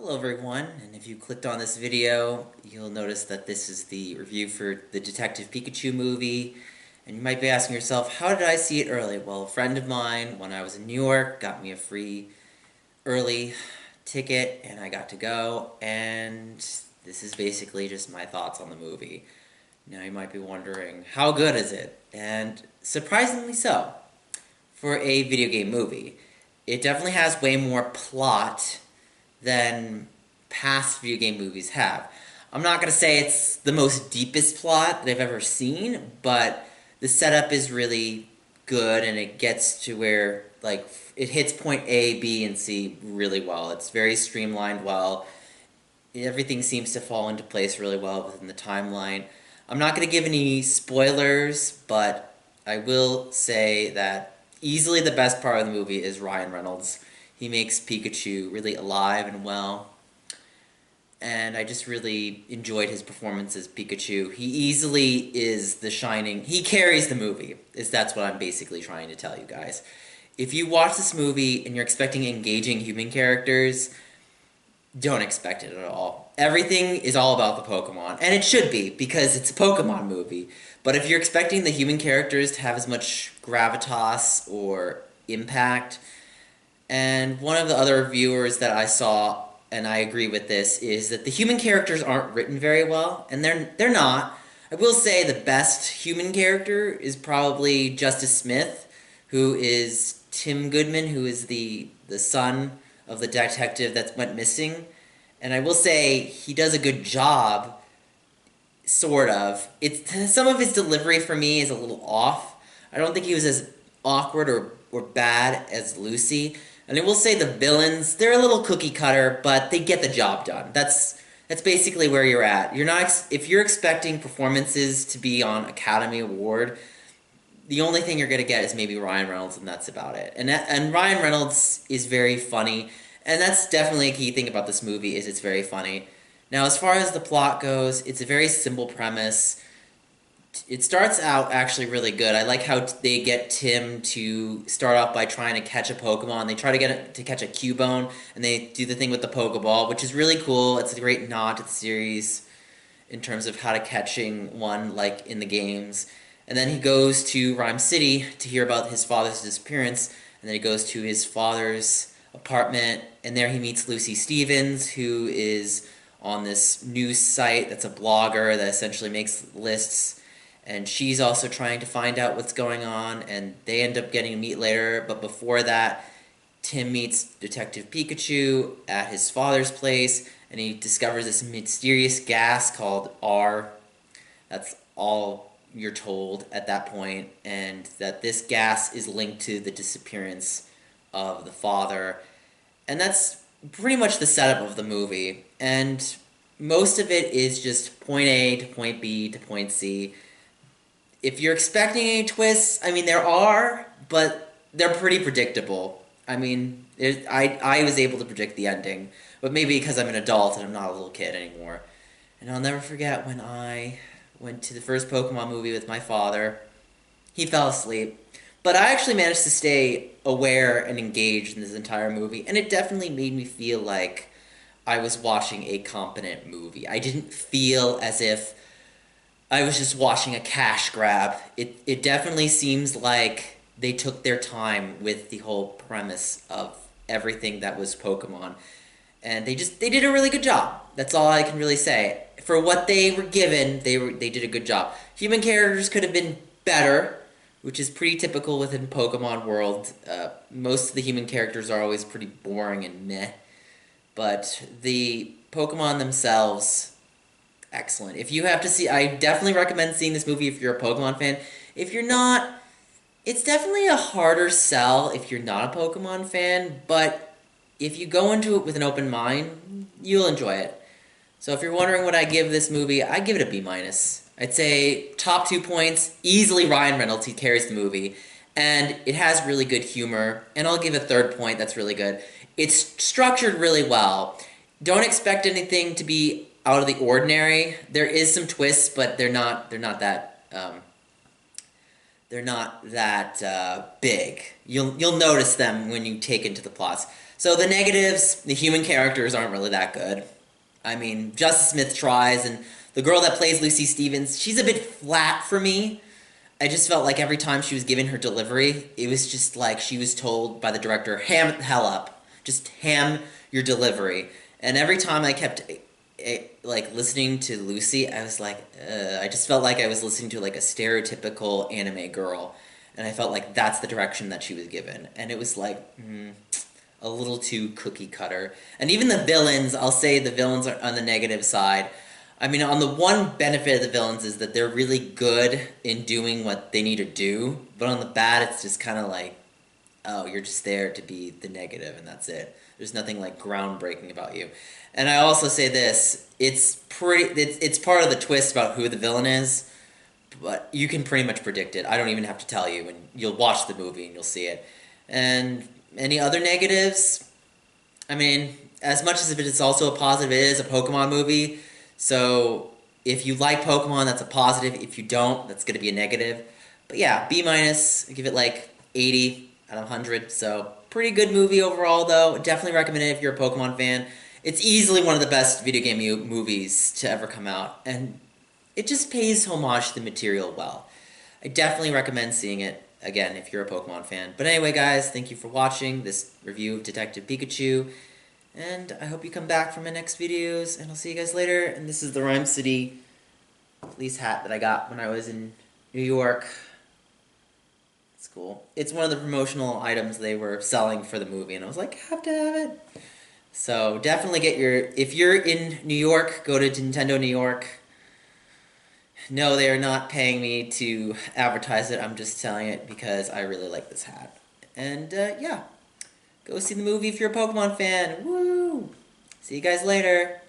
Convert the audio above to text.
Hello everyone, and if you clicked on this video, you'll notice that this is the review for the Detective Pikachu movie, and you might be asking yourself, how did I see it early? Well, a friend of mine, when I was in New York, got me a free early ticket, and I got to go, and this is basically just my thoughts on the movie. Now you might be wondering, how good is it? And surprisingly so, for a video game movie. It definitely has way more plot than past video game movies have. I'm not going to say it's the most deepest plot that I've ever seen, but the setup is really good and it gets to where, like, it hits point A, B, and C really well. It's very streamlined well. Everything seems to fall into place really well within the timeline. I'm not going to give any spoilers, but I will say that easily the best part of the movie is Ryan Reynolds. He makes Pikachu really alive and well, and I just really enjoyed his performance as Pikachu. He easily is the shining... He carries the movie, that's what I'm basically trying to tell you guys. If you watch this movie and you're expecting engaging human characters, don't expect it at all. Everything is all about the Pokemon, and it should be, because it's a Pokemon movie. But if you're expecting the human characters to have as much gravitas or impact... And one of the other reviewers that I saw, and I agree with this, is that the human characters aren't written very well, and they're not. I will say the best human character is probably Justice Smith, who is Tim Goodman, who is the son of the detective that went missing. And I will say he does a good job, sort of. Some of his delivery for me is a little off. I don't think he was as awkward or bad as Lucy. And I will say the villains, they're a little cookie cutter, but they get the job done. That's basically where you're at. You're not if you're expecting performances to be on Academy Award, the only thing you're going to get is maybe Ryan Reynolds, and that's about it. And Ryan Reynolds is very funny, and that's definitely a key thing about this movie is it's very funny. Now, as far as the plot goes, it's a very simple premise. It starts out actually really good. I like how they get Tim to start off by trying to catch a Pokemon. They try to get it to catch a Cubone, and they do the thing with the Pokeball, which is really cool. It's a great nod to the series in terms of how to catching one, like in the games. And then he goes to Rhyme City to hear about his father's disappearance, and then he goes to his father's apartment, and there he meets Lucy Stevens, who is on this news site that's a blogger that essentially makes lists, and she's also trying to find out what's going on, and they end up getting to meet later. But before that, Tim meets Detective Pikachu at his father's place, and he discovers this mysterious gas called R. That's all you're told at that point, and that this gas is linked to the disappearance of the father. And that's pretty much the setup of the movie, and most of it is just point A to point B to point C. If you're expecting any twists, I mean, there are, but they're pretty predictable. I mean, I was able to predict the ending, but maybe because I'm an adult and I'm not a little kid anymore. And I'll never forget when I went to the first Pokemon movie with my father. He fell asleep, but I actually managed to stay aware and engaged in this entire movie, and it definitely made me feel like I was watching a competent movie. I didn't feel as if I was just watching a cash grab. It definitely seems like they took their time with the whole premise of everything that was Pokemon. And they did a really good job. That's all I can really say. For what they were given, they did a good job. Human characters could have been better, which is pretty typical within Pokemon world. Most of the human characters are always pretty boring and meh. But the Pokemon themselves, excellent. If you have to see, I definitely recommend seeing this movie if you're a Pokemon fan. If you're not, it's definitely a harder sell if you're not a Pokemon fan, but if you go into it with an open mind, you'll enjoy it. So if you're wondering what I give this movie, I give it a B-. I'd say top 2 points, easily Ryan Reynolds, he carries the movie, and it has really good humor, and I'll give a 3rd point that's really good. It's structured really well. Don't expect anything to be out of the ordinary. There is some twists, but they're not that big. You'll notice them when you take into the plots. So the negatives, the human characters aren't really that good. I mean, Justice Smith tries, and the girl that plays Lucy Stevens, she's a bit flat for me. I just felt like every time she was giving her delivery, it was just like she was told by the director, ham it the hell up. Just ham your delivery. And every time I kept like listening to Lucy, I was like, I just felt like I was listening to like a stereotypical anime girl. And I felt like that's the direction that she was given. And it was like, a little too cookie cutter. And even the villains, I'll say the villains are on the negative side. I mean, on the one benefit of the villains is that they're really good in doing what they need to do, but on the bad, it's just kind of like, oh, you're just there to be the negative, and that's it. There's nothing like groundbreaking about you. And I also say this: it's part of the twist about who the villain is, but you can pretty much predict it. I don't even have to tell you, and you'll watch the movie and you'll see it. And any other negatives? I mean, as much as it's also a positive, it is a Pokemon movie. So if you like Pokemon, that's a positive. If you don't, that's going to be a negative. But yeah, B minus. Give it like 80 out of 100. So pretty good movie overall, though. Definitely recommend it if you're a Pokemon fan. It's easily one of the best video game movies to ever come out, and it just pays homage to the material well. I definitely recommend seeing it, again, if you're a Pokemon fan. But anyway, guys, thank you for watching this review of Detective Pikachu, and I hope you come back for my next videos, and I'll see you guys later. And this is the Rhyme City police hat that I got when I was in New York. It's cool. It's one of the promotional items they were selling for the movie, and I was like, I have to have it. So definitely get if you're in New York, go to Nintendo New York. No, they are not paying me to advertise it. I'm just selling it because I really like this hat. And yeah, go see the movie if you're a Pokemon fan. Woo! See you guys later.